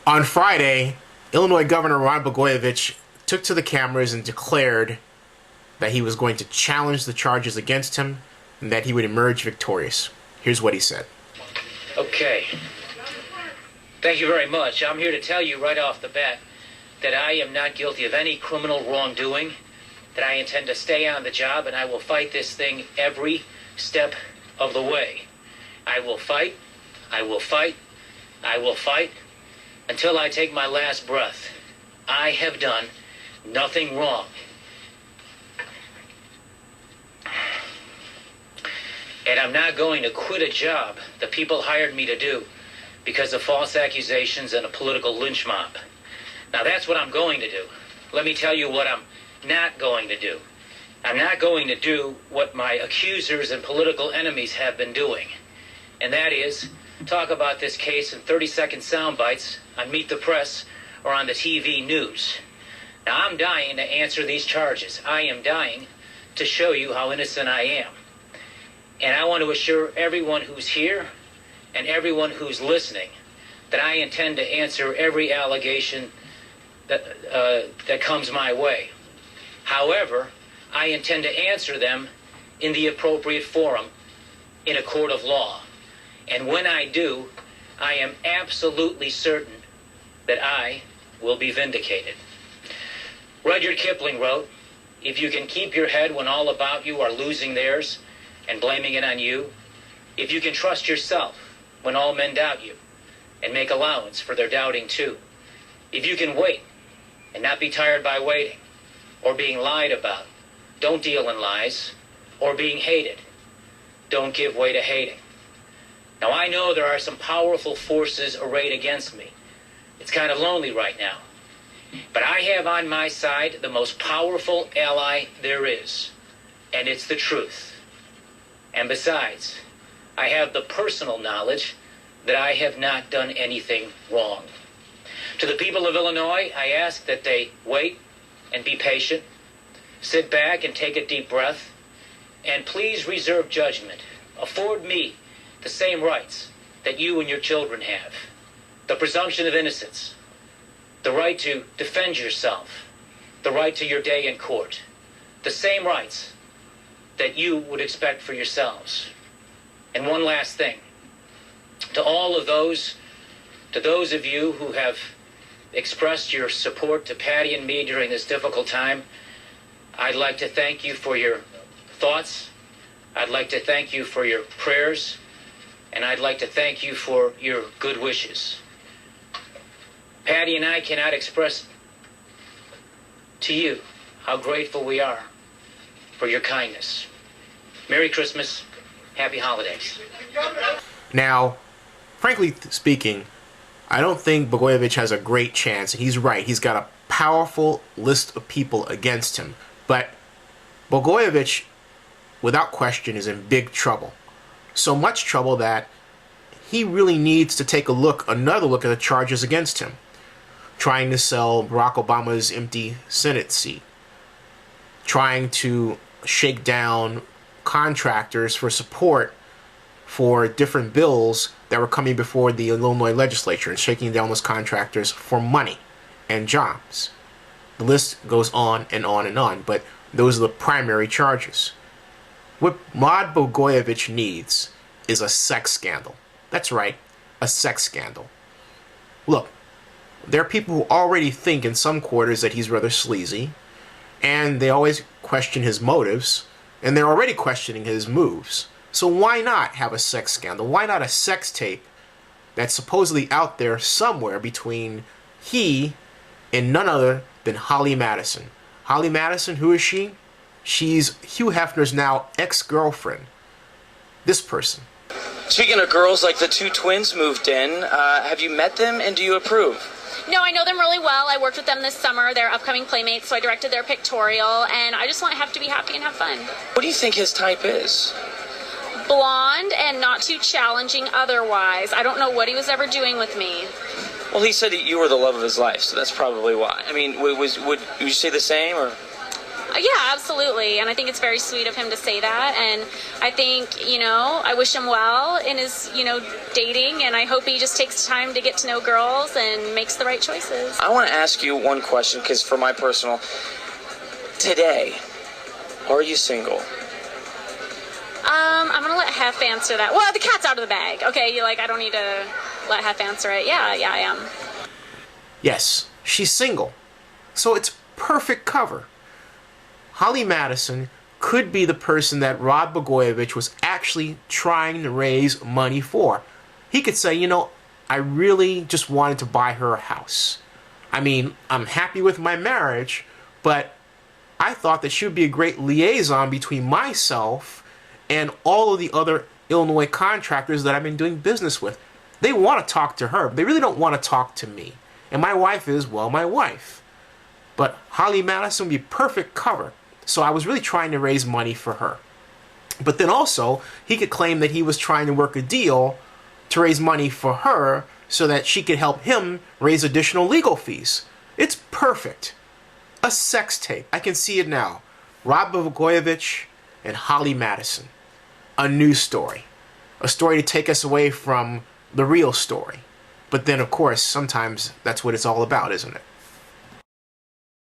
On Friday, Illinois Governor Rod Blagojevich took to the cameras and declared that he was going to challenge the charges against him and that he would emerge victorious. Here's what he said. Okay. Thank you very much. I'm here to tell you right off the bat that I am not guilty of any criminal wrongdoing, that I intend to stay on the job, and I will fight this thing every step of the way. I will fight, I will fight, I will fight until I take my last breath. I have done nothing wrong. And I'm not going to quit a job the people hired me to do because of false accusations and a political lynch mob. Now that's what I'm going to do. Let me tell you what I'm not going to do. I'm not going to do what my accusers and political enemies have been doing. And that is talk about this case in 30-second sound bites on Meet the Press or on the TV news. Now I'm dying to answer these charges. I am dying to show you how innocent I am. And I want to assure everyone who's here and everyone who's listening that I intend to answer every allegation that comes my way. However, I intend to answer them in the appropriate forum in a court of law. And when I do, I am absolutely certain that I will be vindicated. Rudyard Kipling wrote, "If you can keep your head when all about you are losing theirs and blaming it on you, if you can trust yourself when all men doubt you and make allowance for their doubting too, if you can wait and not be tired by waiting or being lied about, don't deal in lies, or being hated, don't give way to hating." Now I know there are some powerful forces arrayed against me. It's kind of lonely right now. But I have on my side the most powerful ally there is, and it's the truth. And besides, I have the personal knowledge that I have not done anything wrong. To the people of Illinois, I ask that they wait and be patient, sit back and take a deep breath, and please reserve judgment. Afford me the same rights that you and your children have. The presumption of innocence, the right to defend yourself, the right to your day in court, the same rights that you would expect for yourselves. And one last thing. To all of those, to those of you who have expressed your support to Patty and me during this difficult time, I'd like to thank you for your thoughts. I'd like to thank you for your prayers. And I'd like to thank you for your good wishes. Patty and I cannot express to you how grateful we are for your kindness. Merry Christmas. Happy holidays. Now, frankly speaking, I don't think Blagojevich has a great chance. He's right. He's got a powerful list of people against him. But Blagojevich, without question, is in big trouble. So much trouble that he really needs to take another look at the charges against him. Trying to sell Barack Obama's empty Senate seat. Trying to shake down contractors for support for different bills that were coming before the Illinois legislature and shaking down those contractors for money and jobs. The list goes on and on and on, but those are the primary charges. What Rod Blagojevich needs is a sex scandal. That's right, a sex scandal. Look, there are people who already think in some quarters that he's rather sleazy, and they always question his motives, and they're already questioning his moves. So why not have a sex scandal? Why not a sex tape that's supposedly out there somewhere between he and none other than Holly Madison? Holly Madison, who is she? She's Hugh Hefner's now ex-girlfriend. This person. Speaking of girls, like the two twins moved in, have you met them and do you approve? No, I know them really well. I worked with them this summer. They're upcoming playmates, so I directed their pictorial, and I just want Hef to be happy and have fun. What do you think his type is? Blonde and not too challenging otherwise. I don't know what he was ever doing with me. Well, he said that you were the love of his life, so that's probably why. I mean, would you say the same, or? Yeah, absolutely. And I think it's very sweet of him to say that. And I think, you know, I wish him well in his, you know, dating. And I hope he just takes time to get to know girls and makes the right choices. I want to ask you one question, because for my personal, today, are you single? I'm going to let Hef answer that. Well, the cat's out of the bag. Okay, I don't need to let Hef answer it. Yeah, I am. Yes, she's single. So it's perfect cover. Holly Madison could be the person that Rod Blagojevich was actually trying to raise money for. He could say, you know, I really just wanted to buy her a house. I mean, I'm happy with my marriage, but I thought that she would be a great liaison between myself and all of the other Illinois contractors that I've been doing business with. They want to talk to her, but they really don't want to talk to me. And my wife is, well, my wife. But Holly Madison would be perfect cover. So I was really trying to raise money for her. But then also, he could claim that he was trying to work a deal to raise money for her so that she could help him raise additional legal fees. It's perfect. A sex tape. I can see it now. Rod Blagojevich and Holly Madison. A new story. A story to take us away from the real story. But then, of course, sometimes that's what it's all about, isn't it?